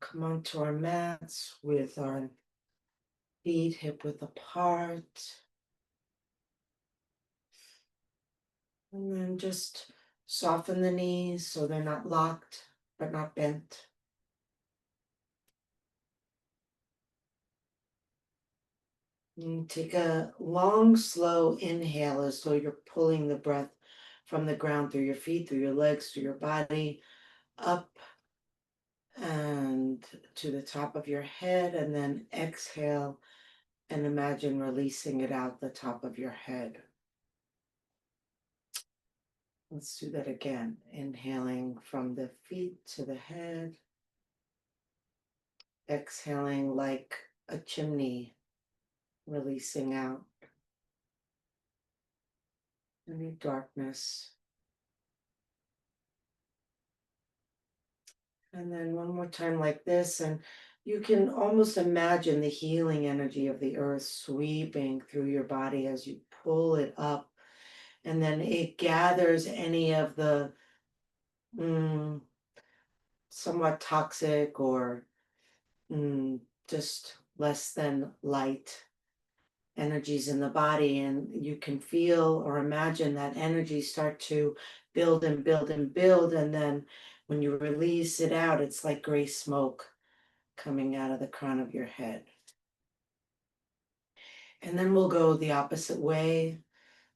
Come onto our mats with our feet hip width apart. And then just soften the knees so they're not locked but not bent. And take a long, slow inhale as though you're pulling the breath from the ground through your feet, through your legs, through your body, up and to the top of your head, and then exhale and imagine releasing it out the top of your head. Let's do that again. Inhaling from the feet to the head, exhaling like a chimney, releasing out any darkness. And then one more time like this, and you can almost imagine the healing energy of the earth sweeping through your body as you pull it up. And then it gathers any of the mm, somewhat toxic or just less than light energies in the body. And you can feel or imagine that energy start to build and build and build. And then when you release it out, it's like gray smoke coming out of the crown of your head. And then we'll go the opposite way.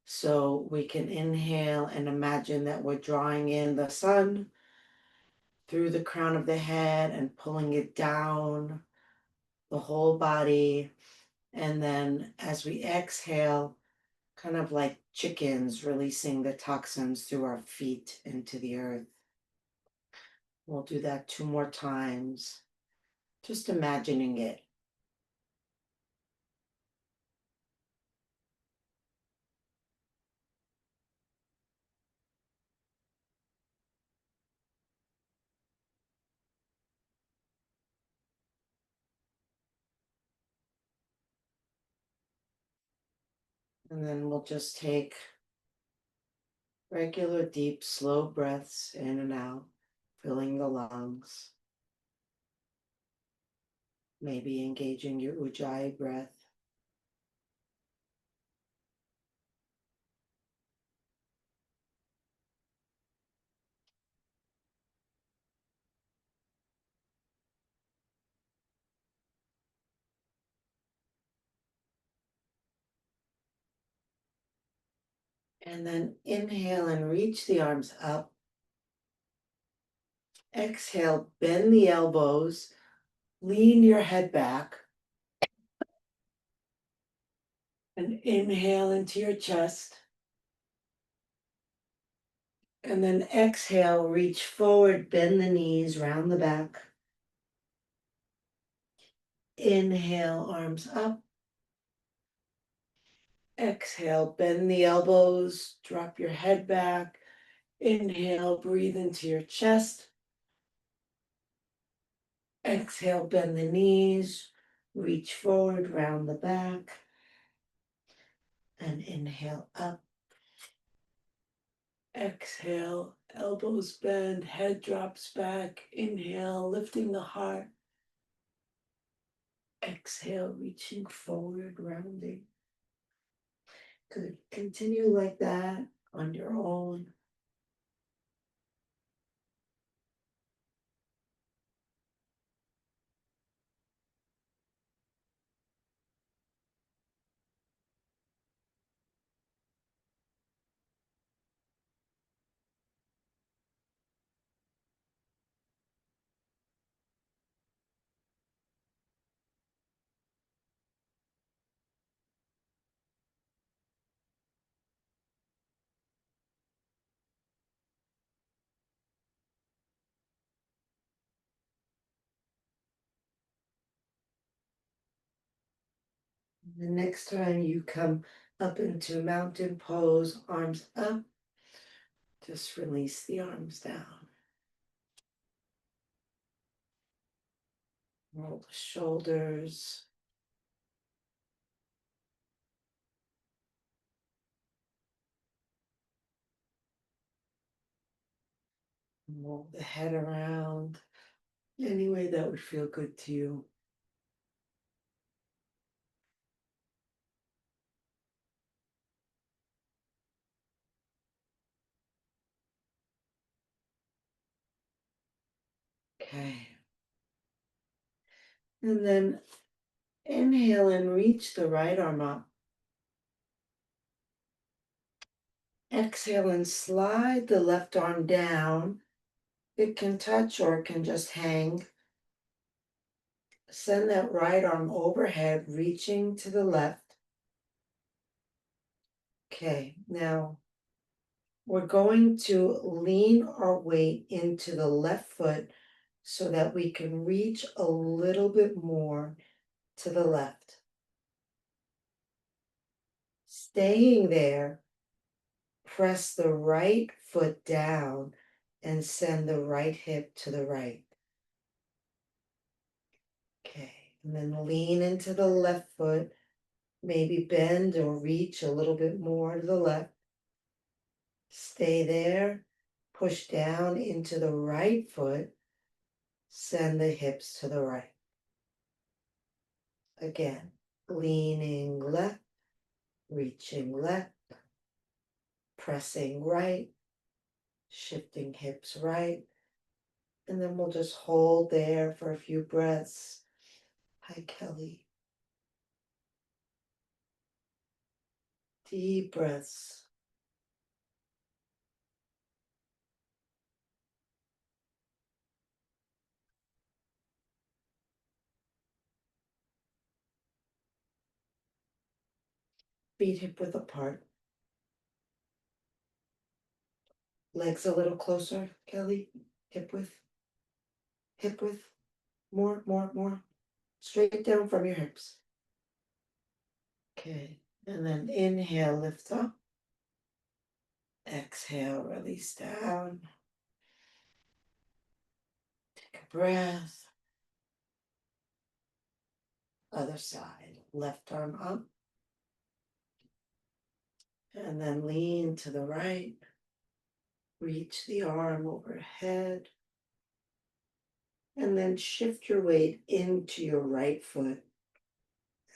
So we can inhale and imagine that we're drawing in the sun through the crown of the head and pulling it down the whole body. And then as we exhale, kind of like chickens releasing the toxins through our feet into the earth. We'll do that 2 more times, just imagining it. And then we'll just take regular, deep, slow breaths in and out, filling the lungs. Maybe engaging your Ujjayi breath. And then inhale and reach the arms up. Exhale, bend the elbows, lean your head back. And inhale into your chest. And then exhale, reach forward, bend the knees, round the back. Inhale, arms up. Exhale, bend the elbows, drop your head back. Inhale, breathe into your chest. Exhale, bend the knees, reach forward, round the back. And inhale up. Exhale, elbows bend, head drops back. Inhale, lifting the heart. Exhale, reaching forward, rounding. Good. Continue like that on your own. The next time you come up into mountain pose, arms up, just release the arms down. Roll the shoulders. Roll the head around. Any way that would feel good to you. Okay. And then inhale and reach the right arm up. Exhale and slide the left arm down. It can touch or it can just hang. Send that right arm overhead, reaching to the left. Okay, now we're going to lean our weight into the left foot so that we can reach a little bit more to the left. Staying there, press the right foot down and send the right hip to the right. Okay, and then lean into the left foot, maybe bend or reach a little bit more to the left. Stay there, push down into the right foot, send the hips to the right. Again, leaning left, reaching left, pressing right, shifting hips right, and then we'll just hold there for a few breaths. Hi, Kelly. Deep breaths. Feet hip width apart. Legs a little closer, Kelly. Hip width. Hip width. More, more, more. Straight down from your hips. Okay. And then inhale, lift up. Exhale, release down. Take a breath. Other side. Left arm up. And then lean to the right. Reach the arm overhead. And then shift your weight into your right foot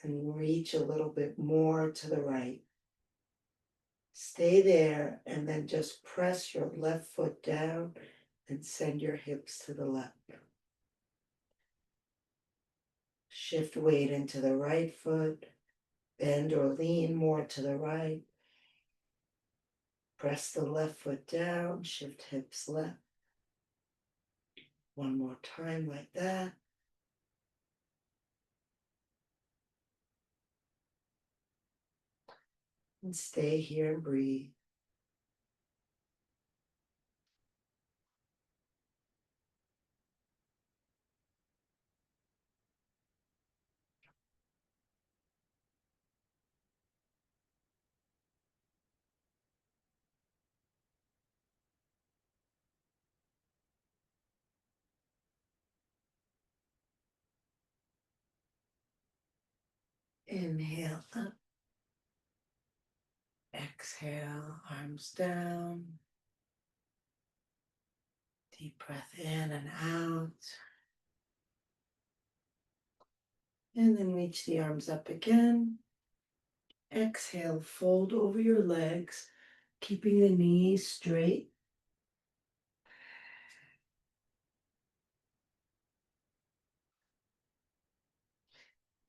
and reach a little bit more to the right. Stay there and then just press your left foot down and send your hips to the left. Shift weight into the right foot, bend or lean more to the right. Press the left foot down, shift hips left. One more time like that. And stay here and breathe. Inhale up. Exhale, arms down. Deep breath in and out. And then reach the arms up again. Exhale, fold over your legs, keeping the knees straight.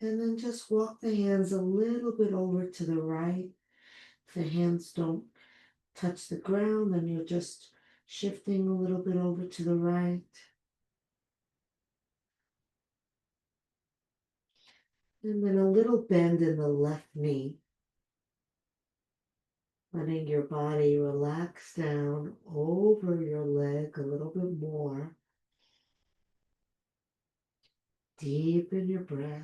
And then just walk the hands a little bit over to the right. If the hands don't touch the ground, then you're just shifting a little bit over to the right. And then a little bend in the left knee. Letting your body relax down over your leg a little bit more. Deepen your breath.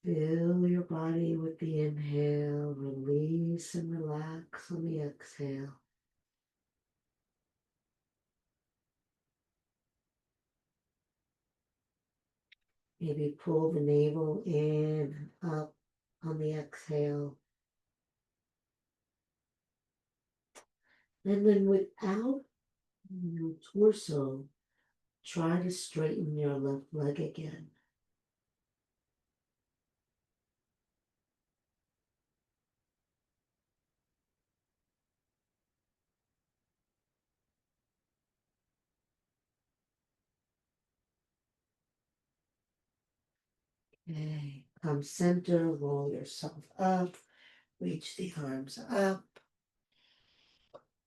Fill your body with the inhale, release and relax on the exhale. Maybe pull the navel in and up on the exhale. And then without your torso, try to straighten your left leg again. Okay, come center, roll yourself up, reach the arms up.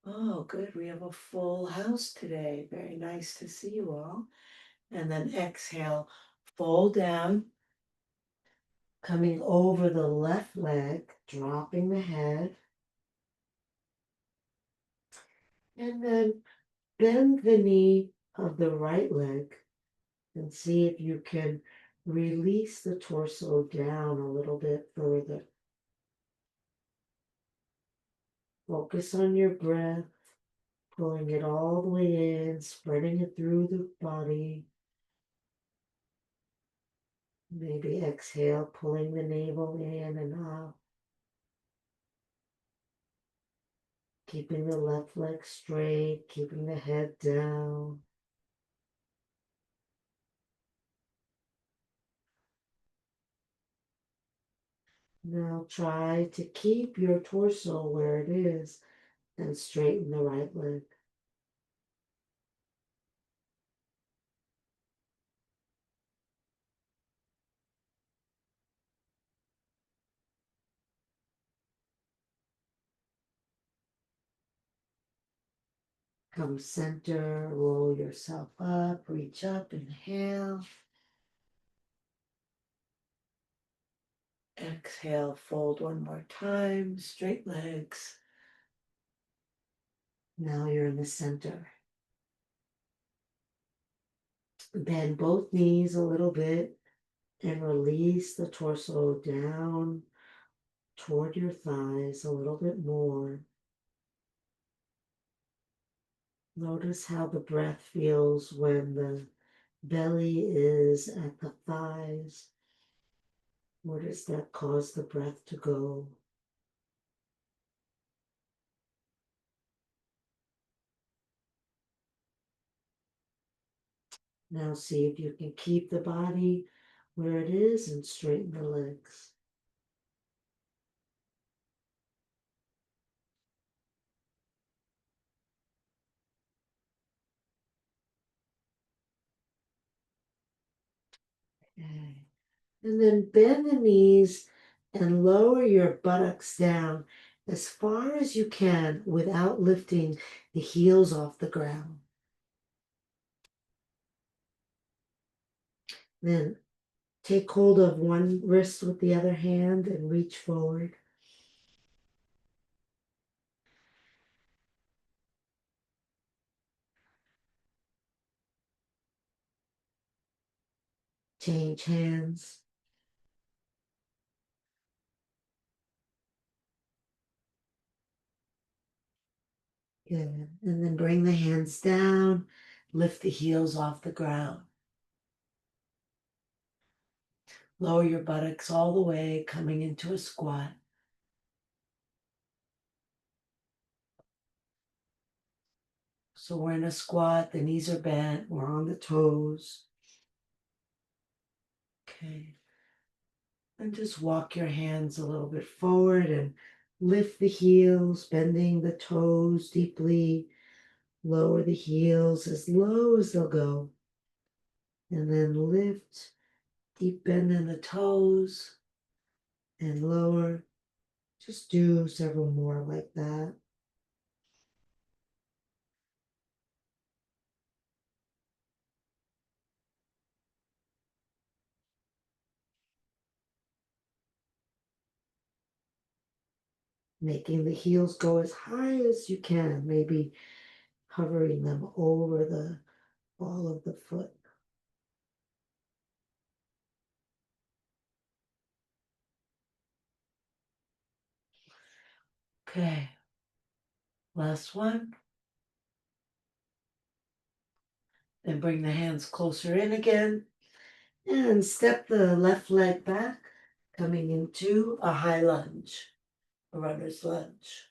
Oh, good. We have a full house today. Very nice to see you all. And then exhale, fold down, coming over the left leg, dropping the head. And then bend the knee of the right leg and see if you can release the torso down a little bit further. Focus on your breath, pulling it all the way in, spreading it through the body. Maybe exhale, pulling the navel in and out. Keeping the left leg straight, keeping the head down. Now try to keep your torso where it is and straighten the right leg. Come center, roll yourself up, reach up, inhale. Exhale, fold one more time, straight legs. Now you're in the center. Bend both knees a little bit and release the torso down toward your thighs a little bit more. Notice how the breath feels when the belly is at the thighs. Where does that cause the breath to go? Now see if you can keep the body where it is and straighten the legs. Okay. And then bend the knees and lower your buttocks down as far as you can without lifting the heels off the ground. Then take hold of one wrist with the other hand and reach forward. Change hands. Good. And then bring the hands down, lift the heels off the ground. Lower your buttocks all the way, coming into a squat. So we're in a squat, the knees are bent, we're on the toes. Okay. And just walk your hands a little bit forward and lift the heels, bending the toes deeply. Lower the heels as low as they'll go. And then lift, deep bend in the toes and lower. Just do several more like that. Making the heels go as high as you can, maybe hovering them over the ball of the foot. Okay, last one. Then bring the hands closer in again and step the left leg back, coming into a high lunge, a runner's lunge.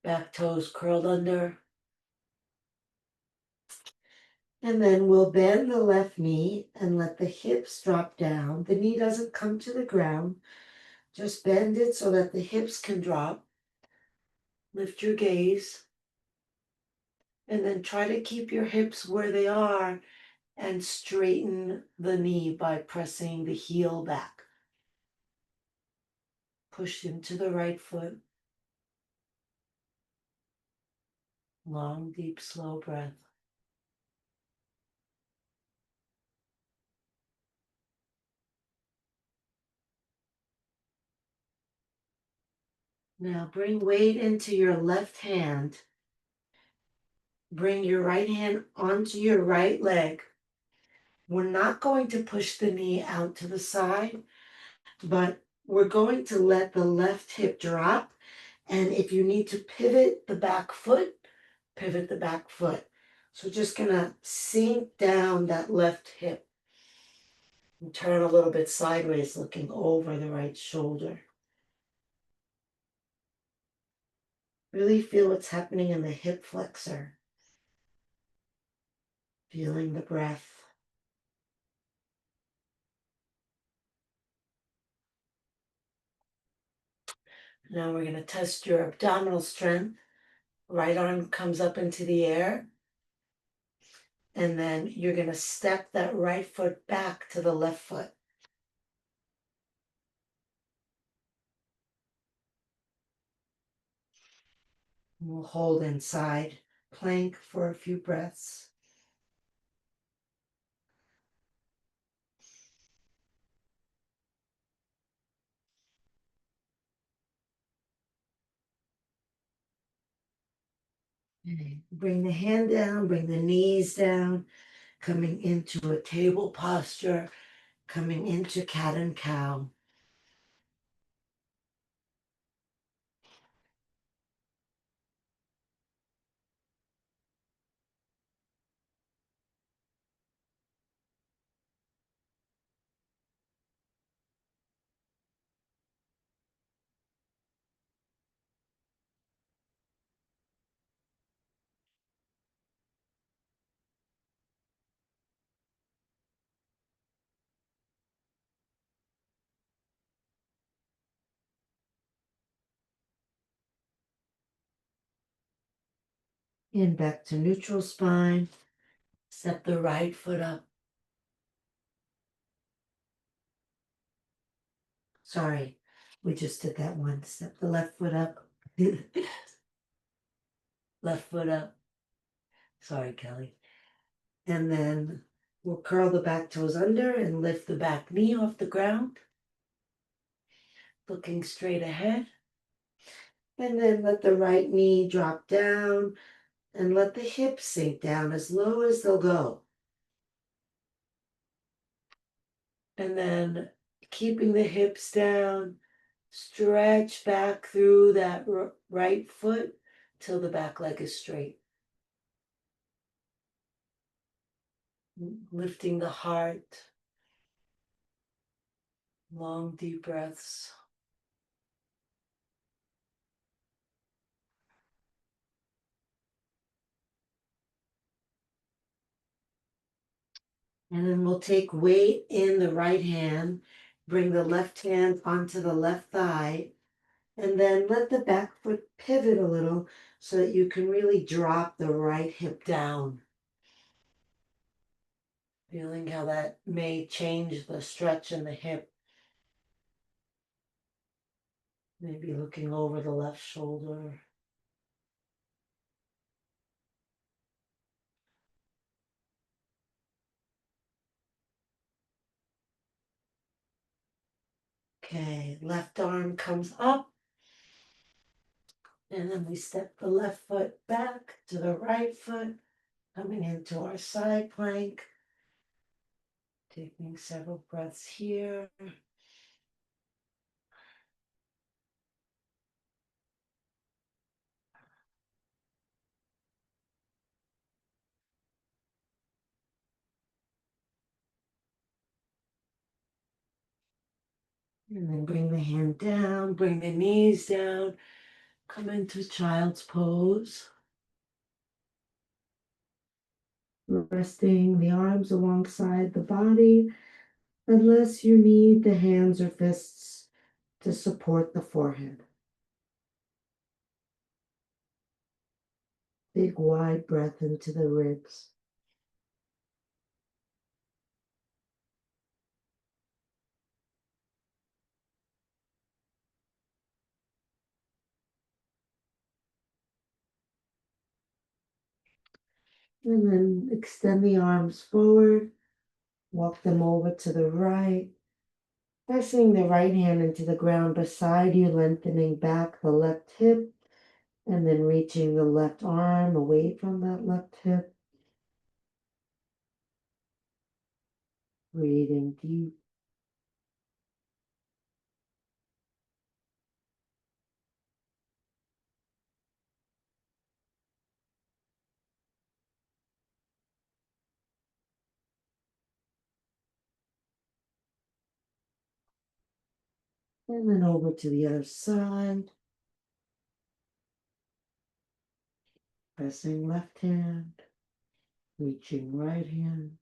Back toes curled under. And then we'll bend the left knee and let the hips drop down. The knee doesn't come to the ground. Just bend it so that the hips can drop. Lift your gaze. And then try to keep your hips where they are and straighten the knee by pressing the heel back. Push into the right foot. Long, deep, slow breath. Now bring weight into your left hand. Bring your right hand onto your right leg. We're not going to push the knee out to the side, but we're going to let the left hip drop. And if you need to pivot the back foot, pivot the back foot. So just gonna sink down that left hip and turn a little bit sideways, looking over the right shoulder. Really feel what's happening in the hip flexor. Feeling the breath. Now we're gonna test your abdominal strength. Right arm comes up into the air. And then you're gonna step that right foot back to the left foot. We'll hold inside plank for a few breaths. Bring the hand down, bring the knees down, coming into a table posture, coming into cat and cow. And back to neutral spine. Step the right foot up. Sorry, we just did that one. Step the left foot up. Left foot up. Sorry, Kelly. And then we'll curl the back toes under and lift the back knee off the ground. Looking straight ahead. And then let the right knee drop down and let the hips sink down as low as they'll go. And then keeping the hips down, stretch back through that right foot till the back leg is straight. Lifting the heart. Long, deep breaths. And then we'll take weight in the right hand, bring the left hand onto the left thigh, and then let the back foot pivot a little so that you can really drop the right hip down. Feeling how that may change the stretch in the hip. Maybe looking over the left shoulder. Okay, left arm comes up. And then we step the left foot back to the right foot, coming into our side plank. Taking several breaths here. And then bring the hand down, bring the knees down, Come into child's pose. Resting the arms alongside the body, unless you need the hands or fists to support the forehead. Big wide breath into the ribs. And then extend the arms forward, walk them over to the right, pressing the right hand into the ground beside you, lengthening back the left hip, and then reaching the left arm away from that left hip. Breathing deep. And then over to the other side. Pressing left hand, reaching right hand.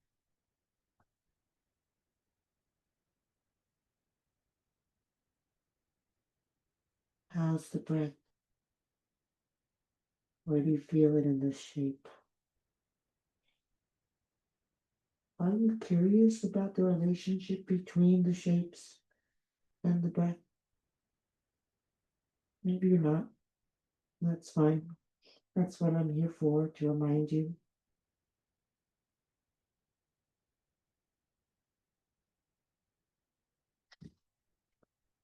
How's the breath? Where do you feel it in this shape? Are you curious about the relationship between the shapes and the breath? Maybe you're not. That's fine. That's what I'm here for, to remind you.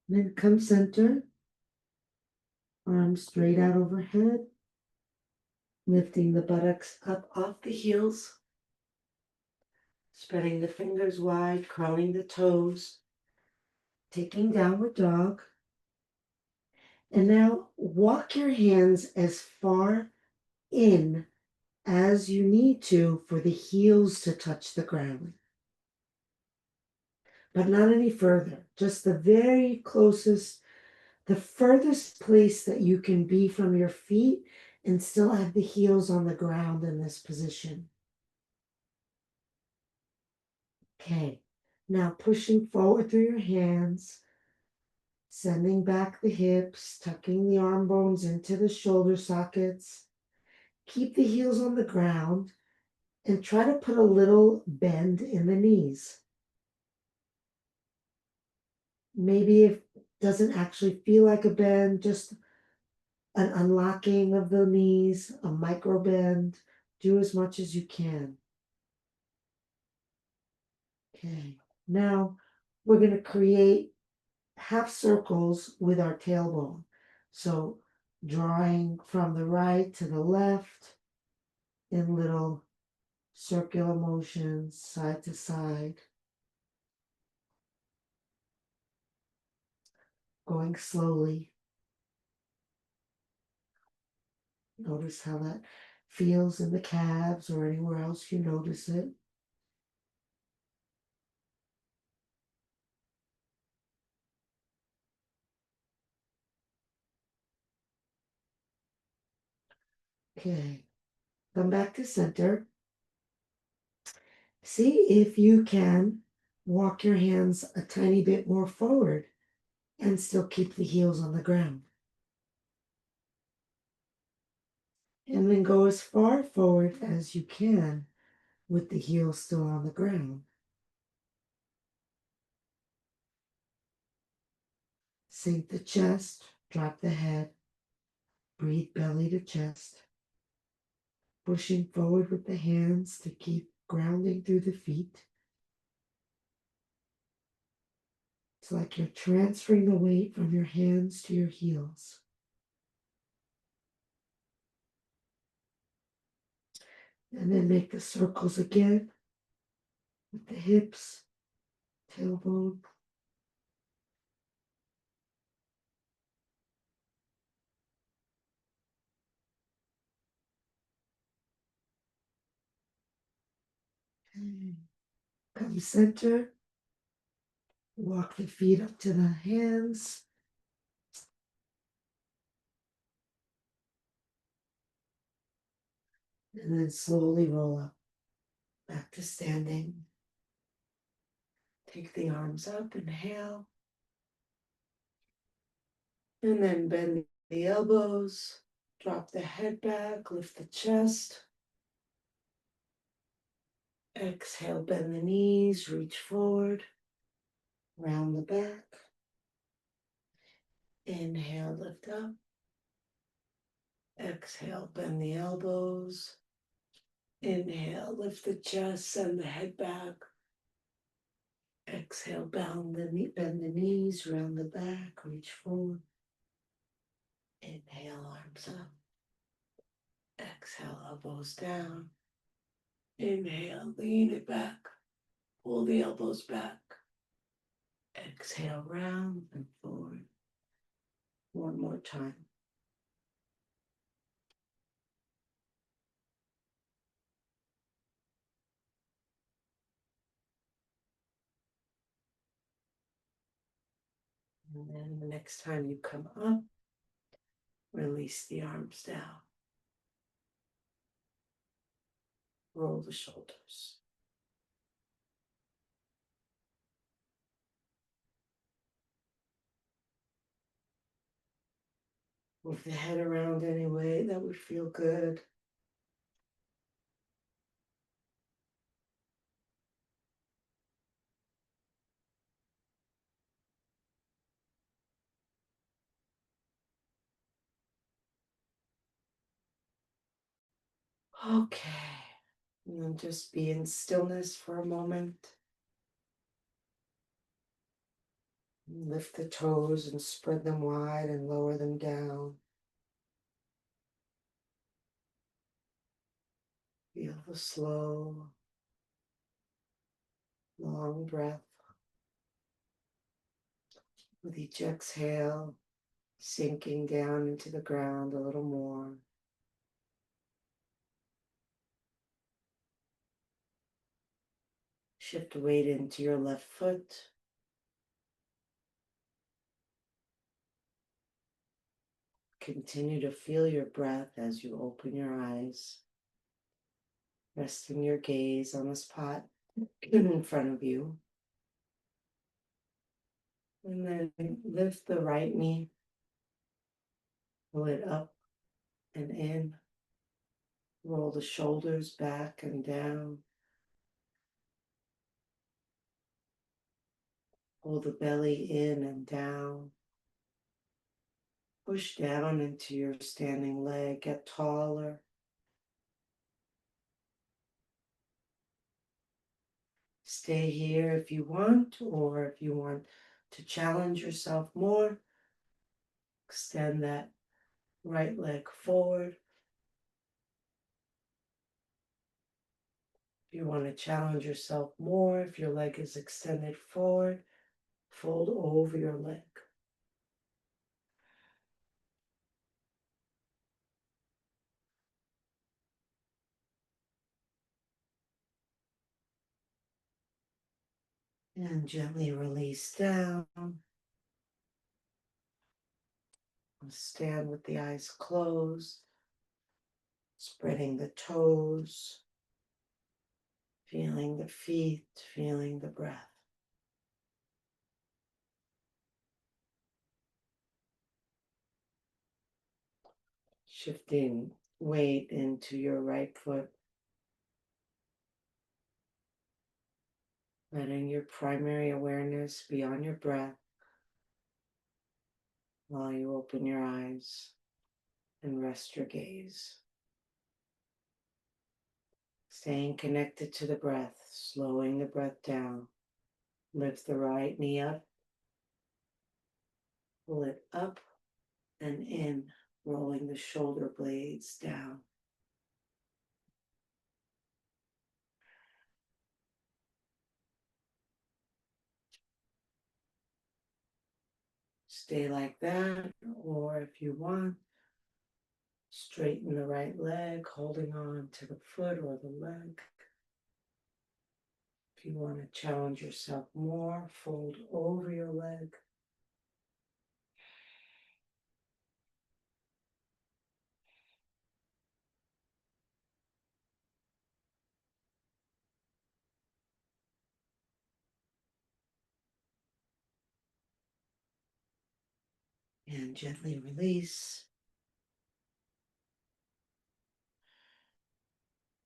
Then come center, arms straight out overhead, lifting the buttocks up off the heels, spreading the fingers wide, curling the toes, taking downward dog. And now walk your hands as far in as you need to for the heels to touch the ground. But not any further, just the very closest, the furthest place that you can be from your feet and still have the heels on the ground in this position. Okay, now pushing forward through your hands, sending back the hips, tucking the arm bones into the shoulder sockets. Keep the heels on the ground and try to put a little bend in the knees. Maybe if it doesn't actually feel like a bend, just an unlocking of the knees, a micro bend. Do as much as you can. Okay, now we're going to create half circles with our tailbone. So drawing from the right to the left in little circular motions, side to side. Going slowly. Notice how that feels in the calves or anywhere else you notice it. Okay, come back to center. See if you can walk your hands a tiny bit more forward and still keep the heels on the ground. And then go as far forward as you can with the heels still on the ground. Sink the chest, drop the head, breathe belly to chest. Pushing forward with the hands to keep grounding through the feet. It's like you're transferring the weight from your hands to your heels. And then make the circles again with the hips, tailbone. Come center. Walk the feet up to the hands. And then slowly roll up back to standing. Take the arms up, inhale. And then bend the elbows, drop the head back, lift the chest. Exhale, bend the knees, reach forward, round the back. Inhale, lift up. Exhale, bend the elbows. Inhale, lift the chest, send the head back. Exhale, bend the knees, round the back, reach forward. Inhale, arms up. Exhale, elbows down. Inhale, lean it back. Pull the elbows back. Exhale, round and forward. One more time. And then the next time you come up, release the arms down. Roll the shoulders. Move the head around any way that would feel good. Okay. And then just be in stillness for a moment. Lift the toes and spread them wide and lower them down. Feel the slow, long breath. With each exhale, sinking down into the ground a little more. Shift weight into your left foot. Continue to feel your breath as you open your eyes. Resting your gaze on the spot in front of you. And then lift the right knee. Pull it up and in. Roll the shoulders back and down. Pull the belly in and down. Push down into your standing leg. Get taller. Stay here if you want, or if you want to challenge yourself more, extend that right leg forward. If you want to challenge yourself more, if your leg is extended forward, fold over your leg. And gently release down. Stand with the eyes closed, spreading the toes, feeling the feet, feeling the breath. Shifting weight into your right foot, letting your primary awareness be on your breath while you open your eyes and rest your gaze. Staying connected to the breath, slowing the breath down. Lift the right knee up, pull it up and in, rolling the shoulder blades down. Stay like that, or if you want, straighten the right leg, holding on to the foot or the leg. If you want to challenge yourself more, fold over your leg. And gently release.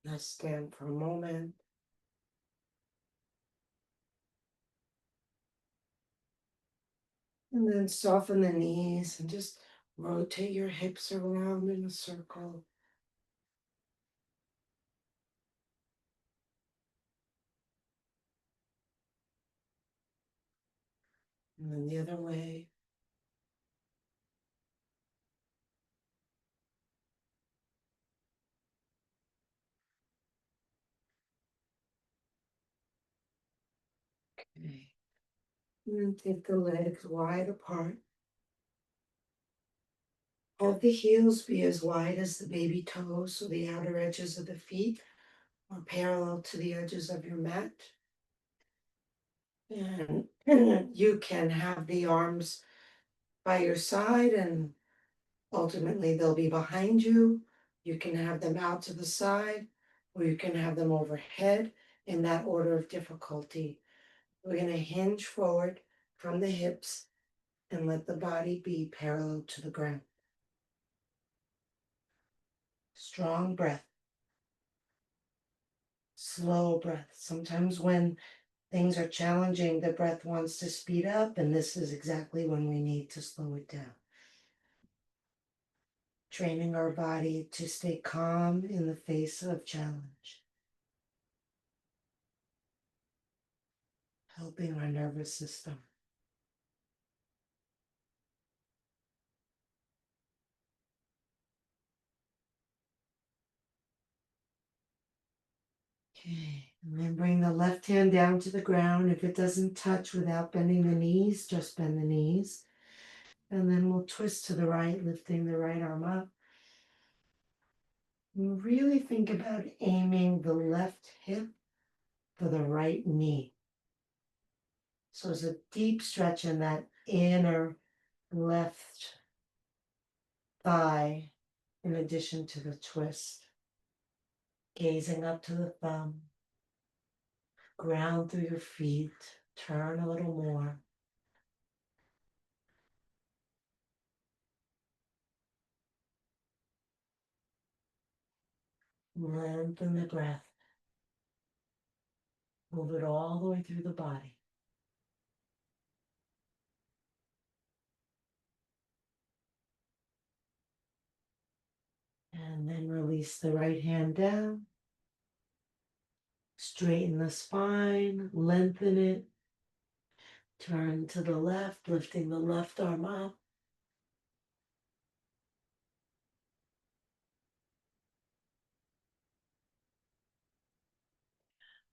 Let's stand for a moment. And then soften the knees and just rotate your hips around in a circle. And then the other way. Okay. And then take the legs wide apart. Have the heels be as wide as the baby toes, so the outer edges of the feet are parallel to the edges of your mat. And you can have the arms by your side, and ultimately they'll be behind you. You can have them out to the side, or you can have them overhead in that order of difficulty. We're going to hinge forward from the hips and let the body be parallel to the ground. Strong breath, slow breath. Sometimes when things are challenging, the breath wants to speed up, and this is exactly when we need to slow it down. Training our body to stay calm in the face of challenge, helping our nervous system. Okay, and then bring the left hand down to the ground. If it doesn't touch without bending the knees, just bend the knees. And then we'll twist to the right, lifting the right arm up. And really think about aiming the left hip for the right knee. So it's a deep stretch in that inner left thigh, in addition to the twist. Gazing up to the thumb, ground through your feet, turn a little more. Lengthen the breath. Move it all the way through the body. And then release the right hand down. Straighten the spine, lengthen it. Turn to the left, lifting the left arm up.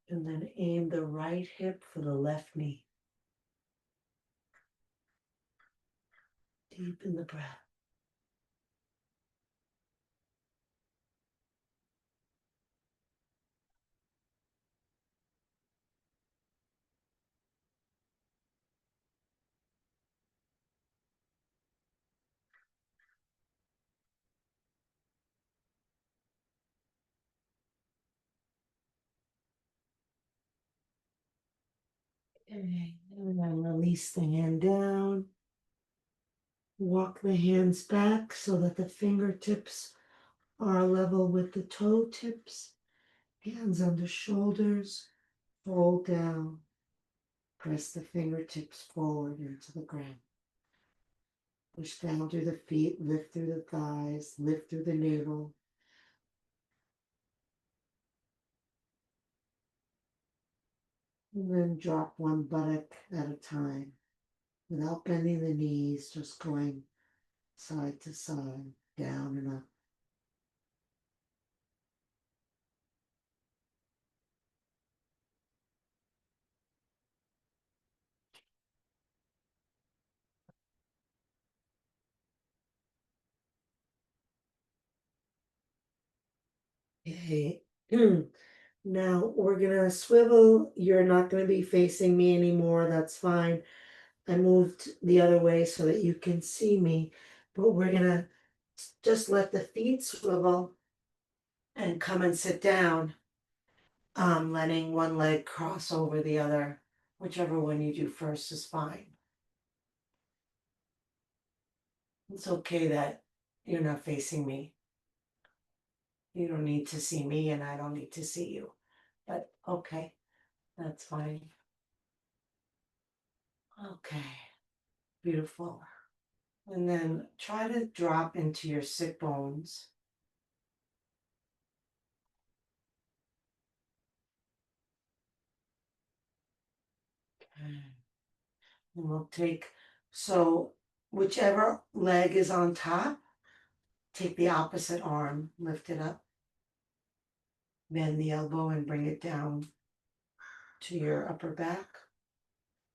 And then aim the right hip for the left knee. Deepen the breath. Okay, and then release the hand down. Walk the hands back so that the fingertips are level with the toe tips. Hands under shoulders. Fold down. Press the fingertips forward into the ground. Push down through the feet, lift through the thighs, lift through the navel. And then drop one buttock at a time without bending the knees, just going side to side, down and up. Okay. Now we're gonna swivel. You're not gonna be facing me anymore. That's fine. I moved the other way so that you can see me, but we're gonna just let the feet swivel and come and sit down, letting one leg cross over the other. Whichever one you do first is fine. It's okay that you're not facing me. You don't need to see me, and I don't need to see you. But okay, that's fine. Okay, beautiful. And then try to drop into your sit bones. Okay. And we'll take, so whichever leg is on top, take the opposite arm, lift it up, bend the elbow and bring it down to your upper back.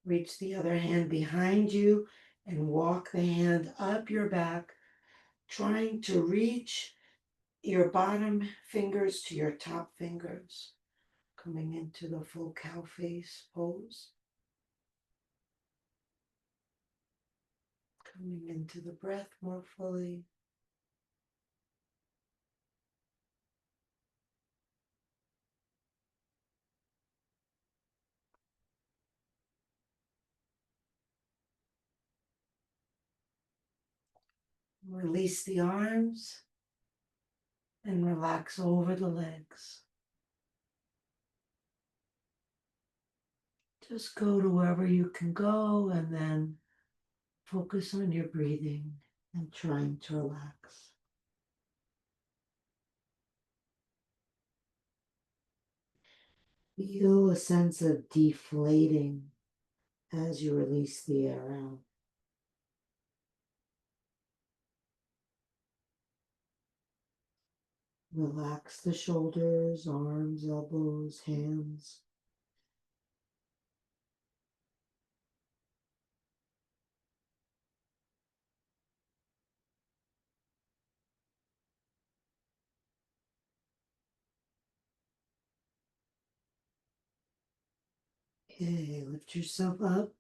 Reach the other hand behind you and walk the hand up your back, trying to reach your bottom fingers to your top fingers, coming into the full cow face pose, coming into the breath more fully. Release the arms and relax over the legs. Just go to wherever you can go and then focus on your breathing and trying to relax. Feel a sense of deflating as you release the air out. Relax the shoulders, arms, elbows, hands. Okay, lift yourself up.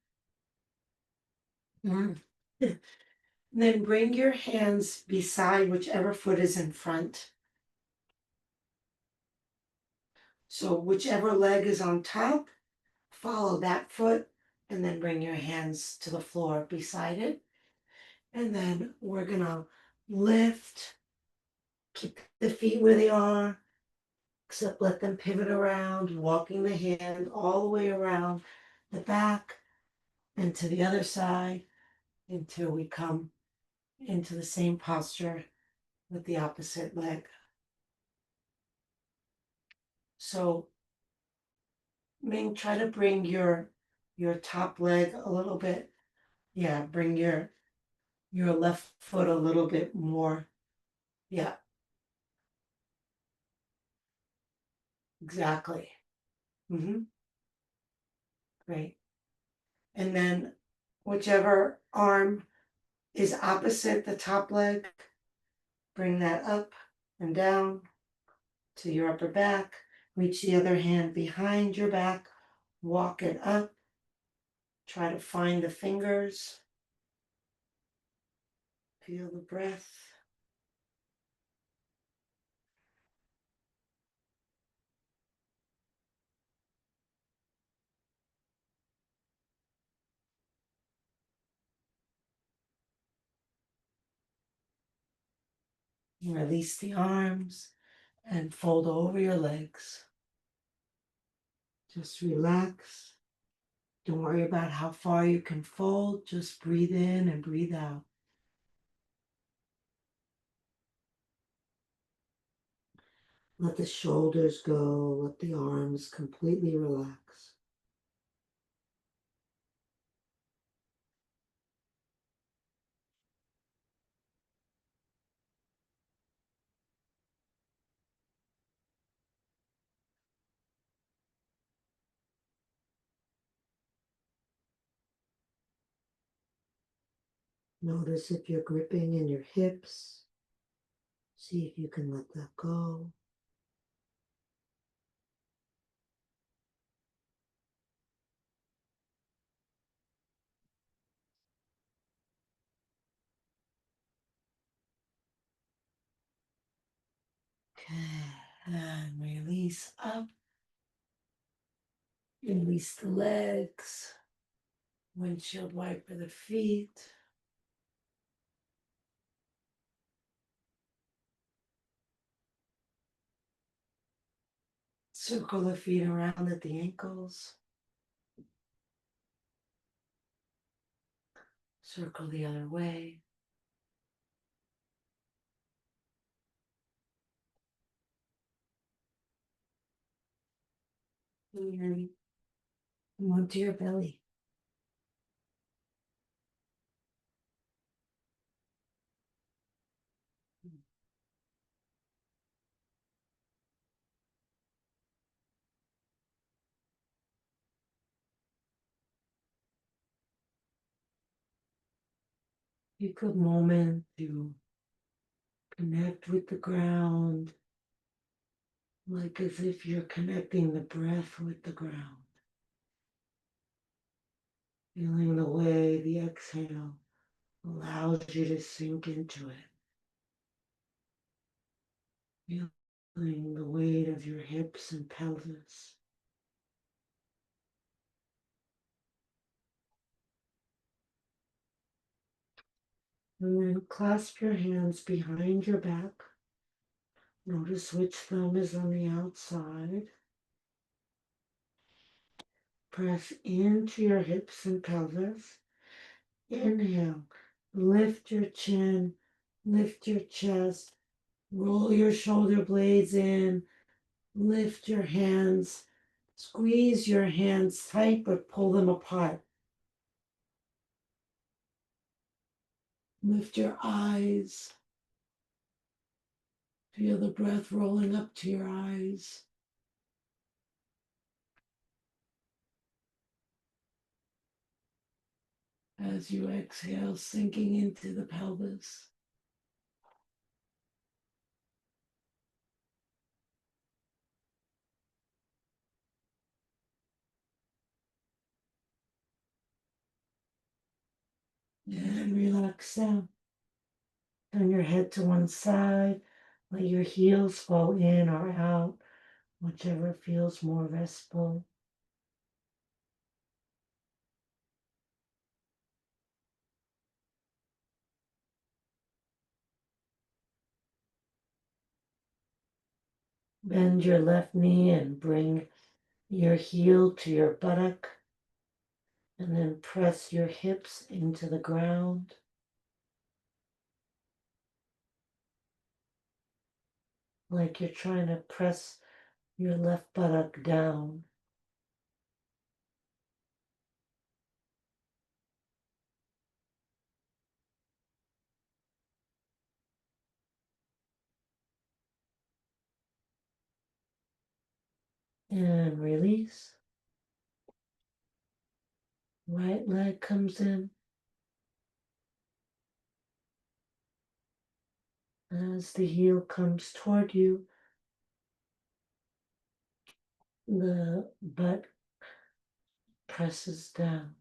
Mm. Then bring your hands beside whichever foot is in front. So whichever leg is on top, follow that foot and then bring your hands to the floor beside it. And then we're gonna lift, keep the feet where they are, except let them pivot around, walking the hand all the way around the back and to the other side until we come into the same posture with the opposite leg. So Ming, try to bring your top leg a little bit. Yeah, bring your left foot a little bit more. Yeah, exactly. Mm-hmm. Great. And then whichever arm is opposite the top leg, bring that up and down to your upper back. Reach the other hand behind your back, walk it up. Try to find the fingers. Feel the breath. Release the arms and fold over your legs. Just relax. Don't worry about how far you can fold. Just breathe in and breathe out. Let the shoulders go. Let the arms completely relax. Notice if you're gripping in your hips. See if you can let that go. Okay, and release up. Release the legs. Windshield wiper the feet. Circle the feet around at the ankles. Circle the other way. And onto your belly. Take a moment to connect with the ground, like as if you're connecting the breath with the ground. Feeling the way the exhale allows you to sink into it. Feeling the weight of your hips and pelvis. And then clasp your hands behind your back. Notice which thumb is on the outside. Press into your hips and pelvis. Inhale, lift your chin, lift your chest, roll your shoulder blades in, lift your hands, squeeze your hands tight but pull them apart. Lift your eyes. Feel the breath rolling up to your eyes. As you exhale, sinking into the pelvis. And relax down. Turn your head to one side. Let your heels fall in or out, whichever feels more restful. Bend your left knee and bring your heel to your buttock. And then press your hips into the ground. Like you're trying to press your left buttock down. And release. Right leg comes in. As the heel comes toward you, the butt presses down.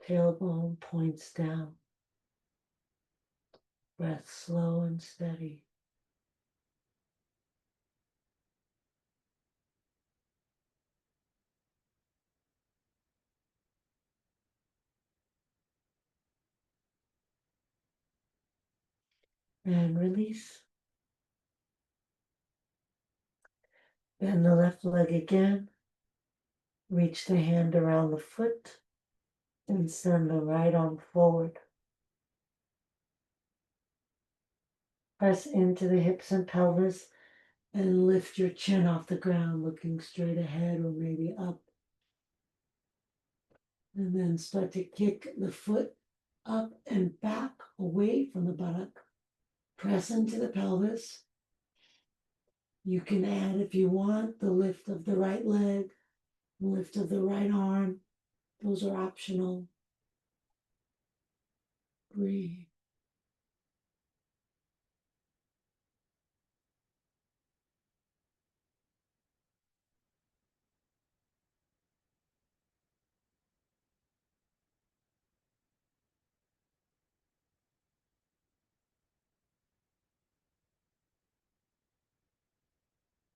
Tailbone points down. Breath slow and steady. And release. Bend the left leg again. Reach the hand around the foot and send the right arm forward. Press into the hips and pelvis and lift your chin off the ground, looking straight ahead or maybe up. And then start to kick the foot up and back away from the buttock. Press into the pelvis. You can add, if you want, the lift of the right leg, the lift of the right arm. Those are optional. Breathe.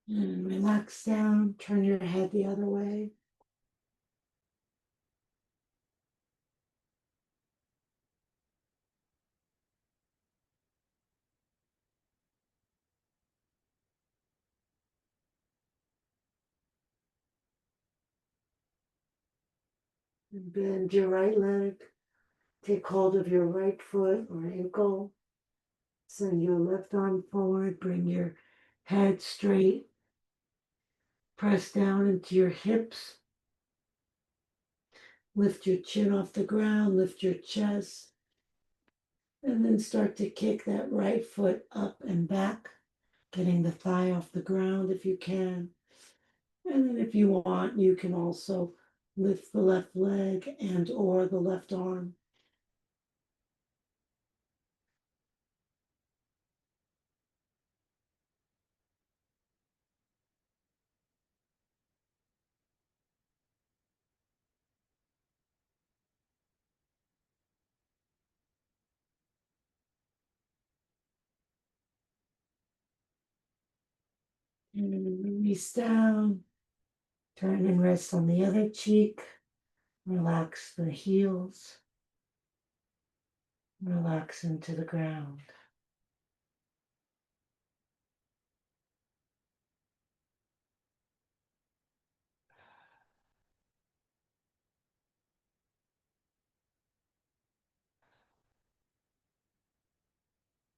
And relax down. Turn your head the other way. And bend your right leg. Take hold of your right foot or ankle. Send your left arm forward. Bring your head straight. Press down into your hips. Lift your chin off the ground. Lift your chest. And then start to kick that right foot up and back, getting the thigh off the ground if you can. And then if you want, you can also lift the left leg and or the left arm. And release down. Turn and rest on the other cheek. Relax the heels. Relax into the ground.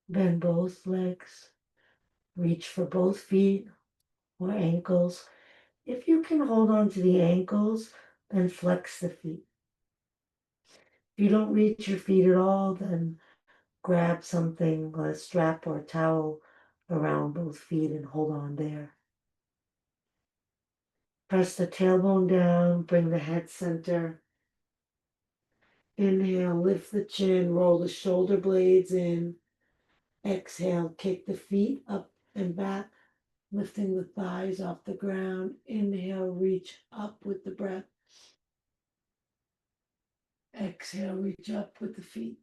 Bend both legs. Reach for both feet or ankles. If you can hold on to the ankles, then flex the feet. If you don't reach your feet at all, then grab something, a strap or a towel around both feet and hold on there. Press the tailbone down, bring the head center. Inhale, lift the chin, roll the shoulder blades in. Exhale, kick the feet up and back, lifting the thighs off the ground. Inhale, reach up with the breath. Exhale, reach up with the feet.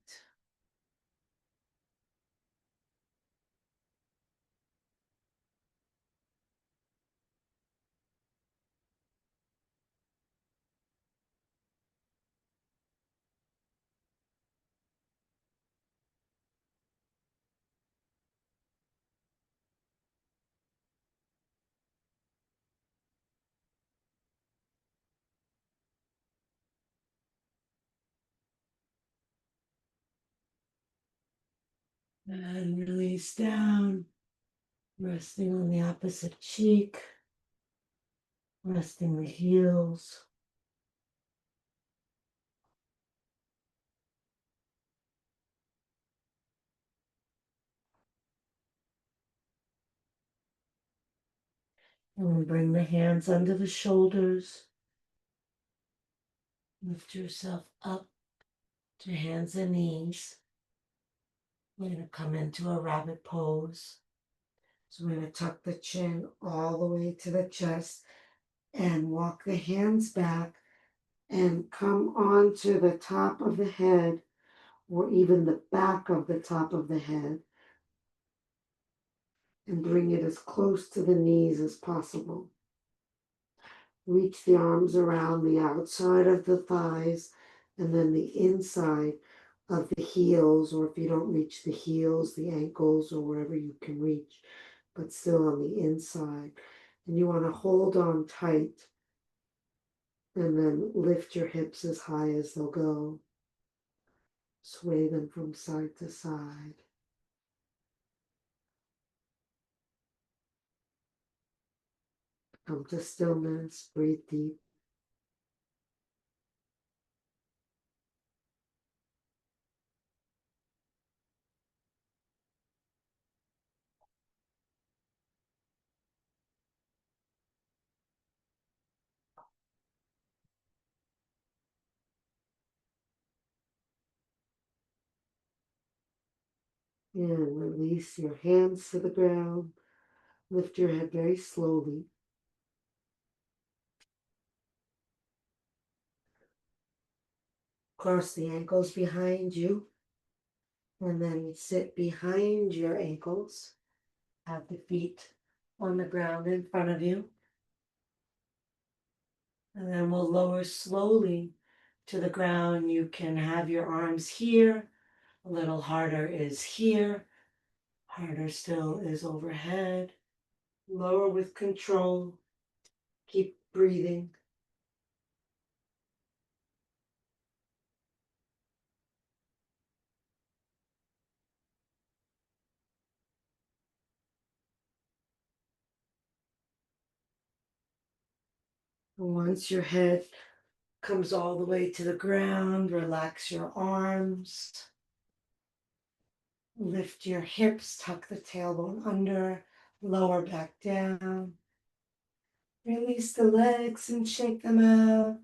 And release down, resting on the opposite cheek, resting the heels. And bring the hands under the shoulders. Lift yourself up to hands and knees. We're going to come into a rabbit pose. So we're going to tuck the chin all the way to the chest and walk the hands back and come onto the top of the head or even the back of the top of the head and bring it as close to the knees as possible. Reach the arms around the outside of the thighs and then the inside of the heels, or if you don't reach the heels, the ankles, or wherever you can reach, but still on the inside. And you want to hold on tight and then lift your hips as high as they'll go. Sway them from side to side. Come to stillness, breathe deep. And release your hands to the ground. Lift your head very slowly. Cross the ankles behind you. And then sit behind your ankles. Have the feet on the ground in front of you. And then we'll lower slowly to the ground. You can have your arms here. A little harder is here. Harder still is overhead. Lower with control. Keep breathing. Once your head comes all the way to the ground, relax your arms, lift your hips, tuck the tailbone under, lower back down. Release the legs and shake them out.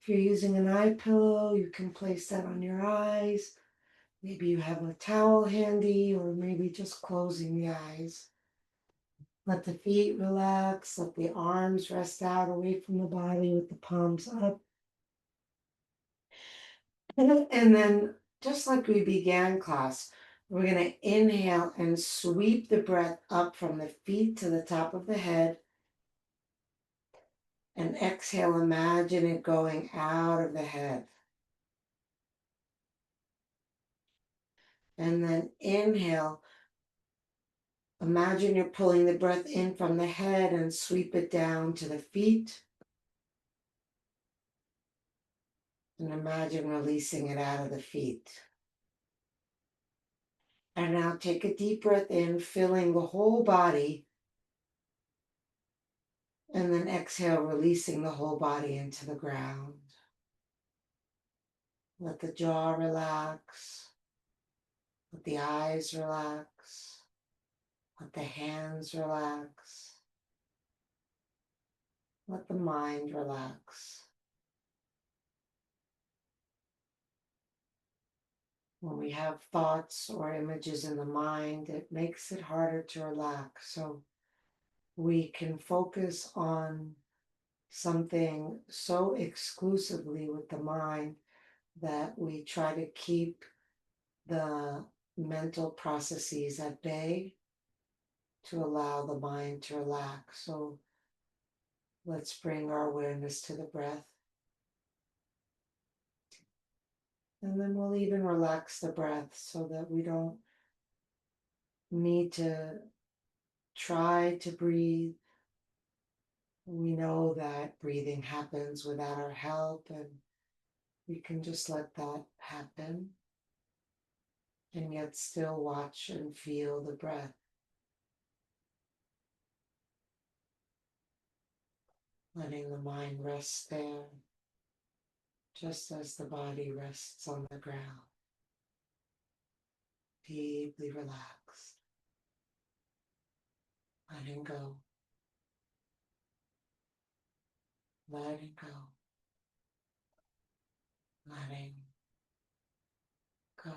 If you're using an eye pillow, you can place that on your eyes. Maybe you have a towel handy, or maybe just closing the eyes. Let the feet relax, let the arms rest out away from the body with the palms up. And then, just like we began class, we're going to inhale and sweep the breath up from the feet to the top of the head. And exhale, imagine it going out of the head. And then inhale, imagine you're pulling the breath in from the head and sweep it down to the feet. And imagine releasing it out of the feet. And now take a deep breath in, filling the whole body. And then exhale, releasing the whole body into the ground. Let the jaw relax. Let the eyes relax. Let the hands relax. Let the mind relax. When we have thoughts or images in the mind, it makes it harder to relax. So we can focus on something so exclusively with the mind that we try to keep the mental processes at bay to allow the mind to relax. So let's bring our awareness to the breath. And then we'll even relax the breath so that we don't need to try to breathe. We know that breathing happens without our help, and we can just let that happen and yet still watch and feel the breath. Letting the mind rest there, just as the body rests on the ground, deeply relaxed, letting go, letting go, letting go.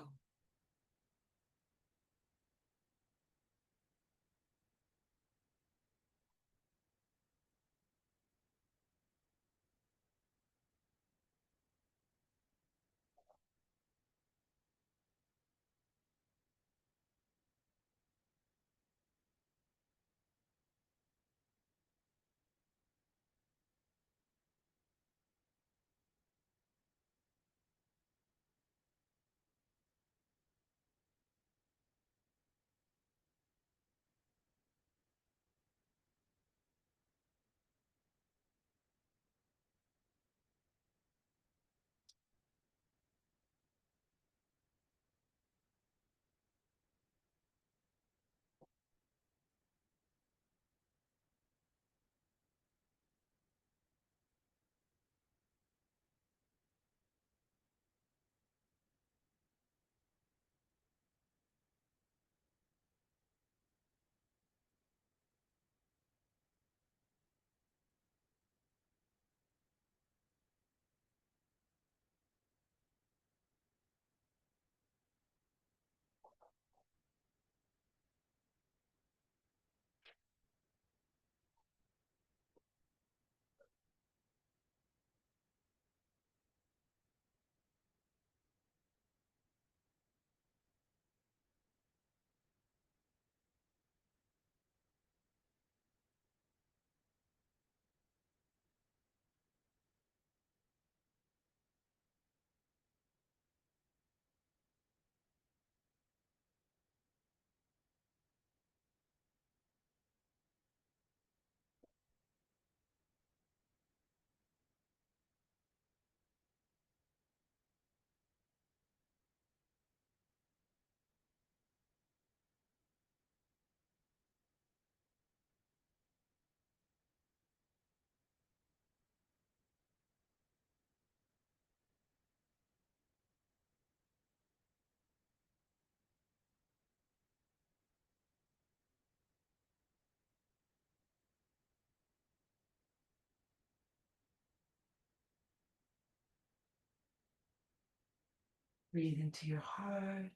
Breathe into your heart.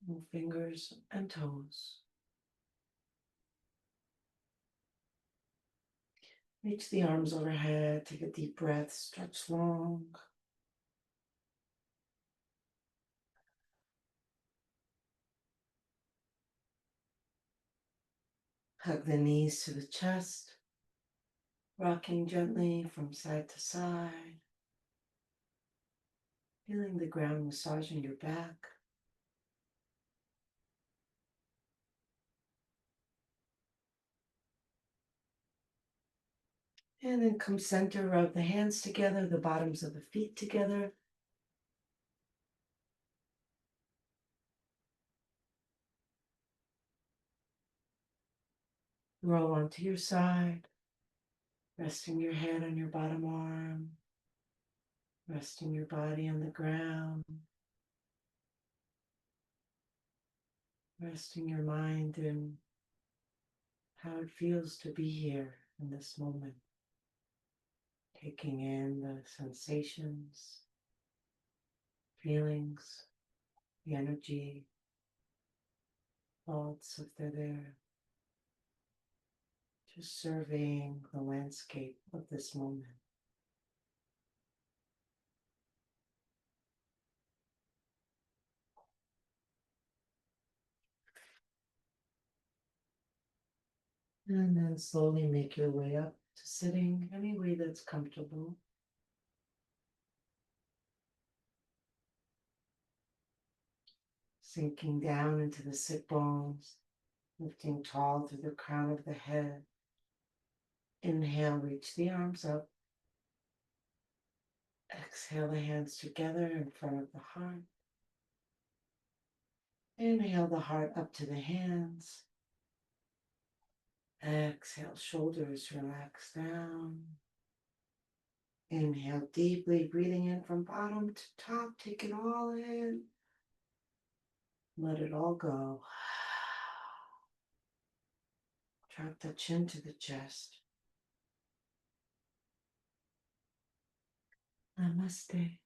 Move fingers and toes. Reach the arms overhead. Take a deep breath. Stretch long. Hug the knees to the chest. Rocking gently from side to side. Feeling the ground massaging your back. And then come center, rub the hands together, the bottoms of the feet together. Roll onto your side, resting your head on your bottom arm, resting your body on the ground, resting your mind in how it feels to be here in this moment. Taking in the sensations, feelings, the energy, thoughts if they're there. Just surveying the landscape of this moment. And then slowly make your way up to sitting any way that's comfortable. Sinking down into the sit bones, lifting tall through the crown of the head. Inhale, reach the arms up. Exhale the hands together in front of the heart. Inhale the heart up to the hands. Exhale, shoulders relax down. Inhale deeply, breathing in from bottom to top. Take it all in. Let it all go. Drop the chin to the chest. Namaste.